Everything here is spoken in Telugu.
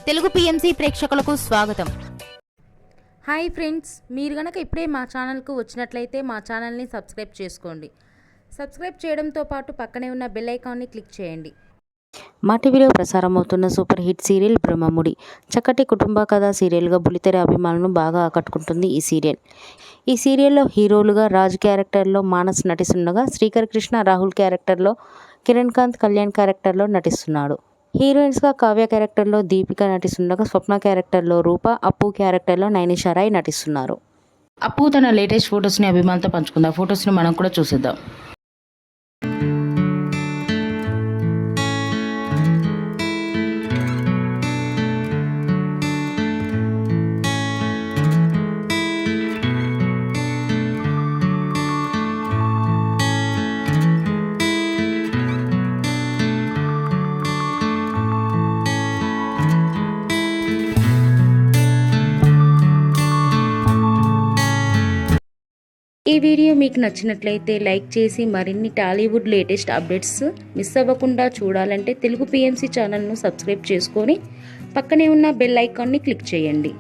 తెలుగు పిఎంసి ప్రేక్షకులకు స్వాగతం. హాయ్ ఫ్రెండ్స్, మీరు గనక ఇప్పుడే మా ఛానల్కు వచ్చినట్లయితే మా ఛానల్ని సబ్స్క్రైబ్ చేసుకోండి. సబ్స్క్రైబ్ చేయడంతో పాటు పక్కనే ఉన్న బెల్ ఐకాన్ని క్లిక్ చేయండి. మా టీవీలో ప్రసారమవుతున్న సూపర్ హిట్ సీరియల్ బ్రహ్మముడి చక్కటి కుటుంబ కథా సీరియల్గా బుల్లితెర అభిమానులను బాగా ఆకట్టుకుంటుంది ఈ సీరియల్. ఈ సీరియల్లో హీరోలుగా రాజు క్యారెక్టర్లో మానస్ నటిస్తుండగా, శ్రీకర్ కృష్ణ రాహుల్ క్యారెక్టర్లో, కిరణ్ కాంత్ కళ్యాణ్ క్యారెక్టర్లో నటిస్తున్నాడు. హీరోయిన్స్గా కావ్య క్యారెక్టర్లో దీపిక నటిస్తుండగా, స్వప్న క్యారెక్టర్లో రూప, అప్పు క్యారెక్టర్లో నైనిషారాయ్ నటిస్తున్నారు. అప్పు తన లేటెస్ట్ ఫొటోస్ని అభిమానులతో పంచుకుంది. ఆ ఫొటోస్ని మనం కూడా చూసేద్దాం. ఈ వీడియో మీకు నచ్చినట్లయితే లైక్ చేసి మరిన్ని టాలీవుడ్ లేటెస్ట్ అప్డేట్స్ మిస్ అవ్వకుండా చూడాలంటే తెలుగు పిఎంసి ఛానల్ను సబ్స్క్రైబ్ చేసుకొని పక్కనే ఉన్న బెల్ ఐకాన్ని క్లిక్ చేయండి.